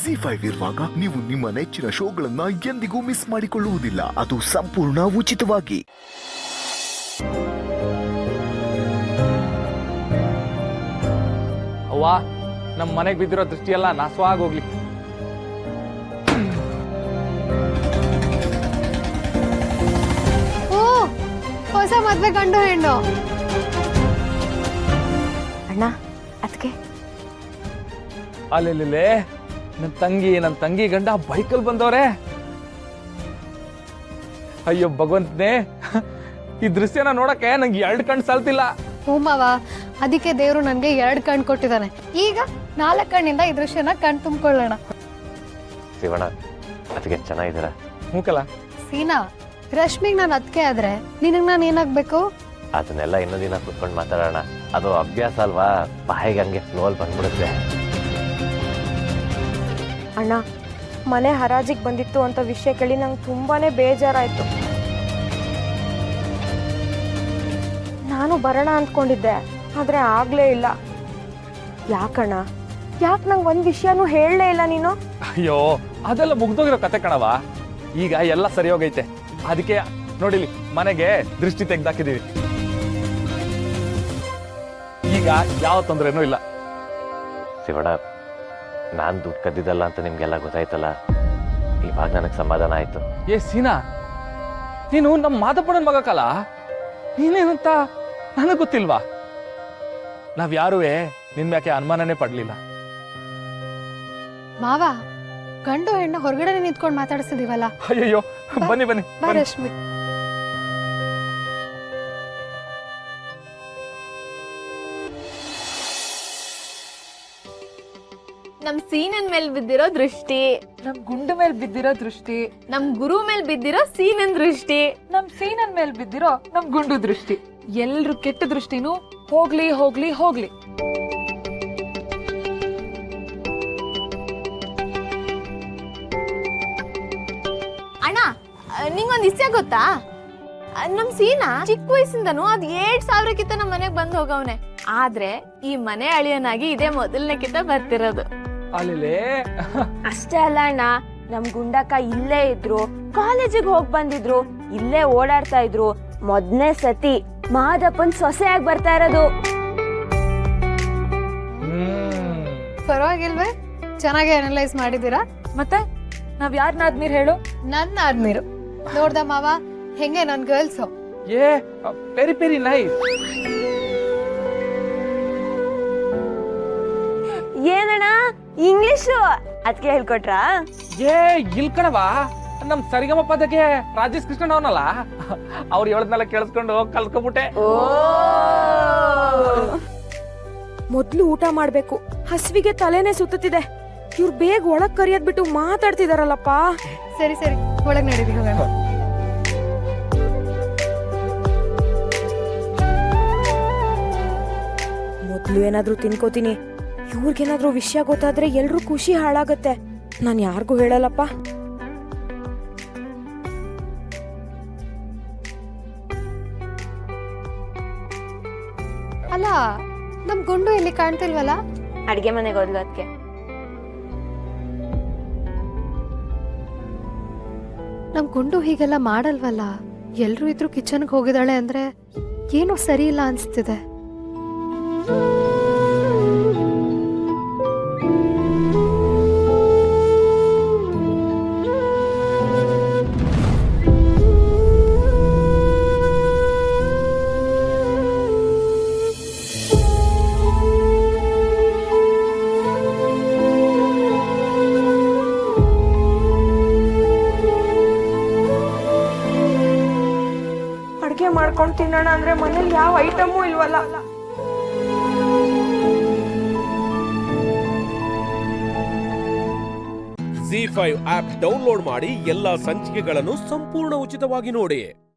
ZEE5 ಇರುವಾಗ ನೀವು ನಿಮ್ಮ ನೆಚ್ಚಿನ ಶೋಗಳನ್ನ ಎಂದಿಗೂ ಮಿಸ್ ಮಾಡಿಕೊಳ್ಳುವುದಿಲ್ಲ. ಅದು ಸಂಪೂರ್ಣ ಉಚಿತವಾಗಿ. ಅವ್ವ, ನಮ್ಮ ಮನೆಗೆ ಬಿದ್ದಿರೋ ದೃಷ್ಟಿ ಎಲ್ಲ ನಾಶವಾಗಿ ಹೋಗ್ಲಿ. ಓ, ಹೊಸ ಮದ್ವೆ ಗಂಡು ಹೆಣ್ಣು. ಅಣ್ಣ ಅದಕ್ಕೆ ಅಲ್ಲೇ ನನ್ನ ತಂಗಿ ಗಂಡ ಬೈಕಲ್ ಬಂದವ್ರೆ. ಅಯ್ಯೋ ಭಗವಂತನೇ, ಈ ದೃಶ್ಯನ ನೋಡಕ್ಕೆ ನಂಗೆ 2 ಕಣ್ಣು ಸಾಲ್ತಿಲ್ಲ. ಹೂಮವ, ಅದಕ್ಕೆ ದೇವ್ರು ನನ್ಗೆ 2 ಕಣ್ ಕೊಟ್ಟಿದ್ದಾನೆ. ಈಗ 4 ಕಣ್ಣಿಂದ ಈ ದೃಶ್ಯನ ಕಣ್ ತುಂಬಿಕೊಳ್ಳೋಣ. ಶಿವಣ್ಣ ಅದಕ್ಕೆ ಚೆನ್ನಾಗಿದ್ದೀರ? ಹೂಕಲ್ಲ ಸೀನಾ, ರಶ್ಮಿಗ್ ನಾನು ಅದಕ್ಕೆ ಆದ್ರೆ ನಿನಗ್ ನಾನು ಏನಾಗ್ಬೇಕು? ಅದನ್ನೆಲ್ಲ ಇನ್ನೊಂದು ದಿನ ಕುತ್ಕೊಂಡು ಮಾತಾಡೋಣ. ಅದು ಅಭ್ಯಾಸ ಅಲ್ವಾ, ಬಾಯಿಗೆ ಹಂಗೆ ಫ್ಲೋಲ್ ಬಂದ್ಬಿಡುತ್ತೆ. ಅಣ್ಣ, ಮನೆ ಹರಾಜಿಗೆ ಬಂದಿತ್ತು ಅಂತ ವಿಷಯ ಕೇಳಿ ನಂಗೆ ತುಂಬಾನೇ ಬೇಜಾರಾಯ್ತು. ನಾನು ಬರೋಣ ಅಂದ್ಕೊಂಡಿದ್ದೆ, ಆದ್ರೆ ಆಗ್ಲೇ ಇಲ್ಲ. ಯಾಕಣ್ಣ, ಯಾಕೆ ನಂಗೆ ಒಂದ್ ವಿಷಯನೂ ಹೇಳಲೇ ಇಲ್ಲ ನೀನು? ಅಯ್ಯೋ, ಅದೆಲ್ಲ ಮುಗ್ದೋಗಿರೋ ಕತೆ ಕಣವ. ಈಗ ಎಲ್ಲ ಸರಿ ಹೋಗೈತೆ. ಅದಕ್ಕೆ ನೋಡಿಲಿ, ಮನೆಗೆ ದೃಷ್ಟಿ ತೆಗ್ದಾಕಿದೀವಿ. ಈಗ ಯಾವ ತೊಂದರೆನೂ ಇಲ್ಲ. ಶಿವಣ್ಣ, ನಾನು ದುಡ್ಡು ಕದ್ದಿದ್ದಲ್ಲ ಅಂತ ನಿಮ್ಗೆಲ್ಲ ಗೊತ್ತಾಯ್ತಲ್ಲ, ಇವಾಗ ನನಗೆ ಸಮಾಧಾನ ಆಯ್ತು. ಏ ಸೀನಾ, ನೀನು ನಮ್ಮ ಮಾದಪ್ಪಣ್ಣನ ಮಗಕ್ಕಲ್ಲ, ನೀನೇನಂತ ನನಗೆ ಗೊತ್ತಿಲ್ವಾ? ನಾವ್ಯಾರುವೆ ನಿನ್ ಮ್ಯಾಕೆ ಅನುಮಾನನೇ ಪಡ್ಲಿಲ್ಲ. ಮಾವ, ಗಂಡು ಹೆಣ್ಣು ಹೊರಗಡೆ ನಿಂತ್ಕೊಂಡು ಮಾತಾಡಿಸಿದೀವಲ್ಲ. ಅಯ್ಯಯ್ಯೋ, ಬನ್ನಿ ಬನ್ನಿ ಬಾ ರಶ್ಮಿ. ನಮ್ ಸೀನನ್ ಮೇಲ್ ಬಿದ್ದಿರೋ ದೃಷ್ಟಿ, ನಮ್ ಗುಂಡು ಮೇಲ್ ಬಿದ್ದಿರೋ ದೃಷ್ಟಿ, ನಮ್ ಗುರು ಮೇಲ್ ಬಿದ್ದಿರೋ ಸೀನನ್ ದೃಷ್ಟಿ, ನಮ್ ಸೀನನ್ ಮೇಲ್ ಬಿದ್ದಿರೋ ನಮ್ ಗುಂಡು ದೃಷ್ಟಿ. ಎಲ್ರು ಕೆಟ್ಟ ದೃಷ್ಟಿನೂ ಹೋಗ್ಲಿ ಹೋಗ್ಲಿ ಹೋಗ್ಲಿ. ಅಣ್ಣ ನಿಂಗೊಂದ್ ಇಸ್ಯ ಗೊತ್ತಾ? ನಮ್ ಸೀನಾ ಚಿಕ್ಕ ವಯಸ್ಸಿಂದನು ಅದ್ 7,000 ನಮ್ಮ ಮನೆಗ್ ಬಂದ್ ಹೋಗವ್ನೆ. ಆದ್ರೆ ಈ ಮನೆ ಅಳಿಯನಾಗಿ ಇದೇ ಮೊದಲನೇ ಕಿತ್ತ ಬರ್ತಿರೋದು. ಅಲ್ಲೇ ಅಷ್ಟೇ ಅಲ್ಲ ಅಣ್ಣ, ನಮ್ ಗುಂಡಕ್ಕ ಇಲ್ಲೇ ಇದ್ರು, ಕಾಲೇಜಿಗೆ ಹೋಗ್ ಬಂದಿದ್ರು, ಇಲ್ಲೇ ಓಡಾಡ್ತಾ ಇದ್ರು. ಮೊದ್ನೇ ಸತಿ ಮಾದಪ್ಪನ್ ಸೊಸೆಯಾಗಿ ಬರ್ತಾ ಇರೋದು. ಪರವಾಗಿಲ್ವೇ? ಚೆನ್ನಾಗಿ ಅನಲೈಸ್ ಮಾಡಿದೀರಾ. ಮತ್ತೆ ನಾವ್ ಯಾರನ್ನ ಆದ್ಮೀರ್ ಹೇಳು? ನನ್ನ ಆದ್ಮೀರು ನೋಡ್ದ ಮಾವ, ಹೆಂಗೆ ನನ್ ಗರ್ಲ್ಸು. ಏ ವೆರಿ ವೆರಿ ನೈಸ್. ಏನಣ್ಣ ಇಂಗ್ಲಿಷು ಅದಕ್ಕೆ ಹೇಳ್ಕೊಟ್ರಾ? ಏ ಇಲ್ ಕಣವಾ, ನಮ್ ಸರಿಗಮ ಪದಕ್ಕೆ ರಾಜೇಶ್ ಕೃಷ್ಣನ್ ಅವನಲ್ಲ, ಅವ್ರು ಹೇಳದ್ನೆಲ್ಲ ಕೇಳಿಸ್ಕೊಂಡು ಕಲ್ತ್ಕೊಂಡ್ಬಿಟ್ಟೆ. ಮೊದ್ಲು ಊಟ ಮಾಡ್ಬೇಕು, ಹಸ್ವಿಗೆ ತಲೆನೇ ಸುತ್ತುತ್ತಿದೆ. ಇವ್ರು ಬೇಗ ಒಳಗ್ ಕರಿಯದ್ ಬಿಟ್ಟು ಮಾತಾಡ್ತಿದಾರಲ್ಲಪ್ಪ. ಸರಿ ಸರಿ, ಒಳಗ್ ನಡೀರಿ ಹೋಗೋಣ. ಮೊದ್ಲು ಏನಾದ್ರೂ ತಿನ್ಕೋತೀನಿ, ಇವ್ರಿಗೇನಾದ್ರೂ ವಿಷಯ ಗೊತ್ತಾದ್ರೆ ಎಲ್ರೂ ಖುಷಿ ಹಾಳಾಗತ್ತೆ. ನಾನ್ ಯಾರಿಗೂ ಹೇಳಲ್ಲಪ್ಪ. ಅಲ್ಲ, ನಮ್ ಗುಂಡು ಇಲ್ಲಿ ಕಾಣ್ತಿಲ್ವಲ್ಲ? ಅಡ್ಗೆ ಮನೆಗೆ ಹೋದ್ಲು ಅದಕ್ಕೆ. ನಮ್ ಗುಂಡು ಹೀಗೆಲ್ಲ ಮಾಡಲ್ವಲ್ಲ. ಎಲ್ರು ಇದ್ರು ಕಿಚನ್ಗೆ ಹೋಗಿದ್ದಾಳೆ ಅಂದ್ರೆ ಏನೋ ಸರಿ ಇಲ್ಲ ಅನ್ಸ್ತಿದೆ. ಅಡ್ಗೆ ಮಾಡ್ಕೊಂಡು ತಿನ್ನೋಣ ಅಂದ್ರೆ ಮನೇಲಿ ಯಾವ ಐಟಮೂ ಇಲ್ವಲ್ಲ. ZEE5 ಆಪ್ ಡೌನ್ಲೋಡ್ ಮಾಡಿ ಎಲ್ಲಾ ಸಂಚಿಕೆಗಳನ್ನು ಸಂಪೂರ್ಣ ಉಚಿತವಾಗಿ ನೋಡಿ.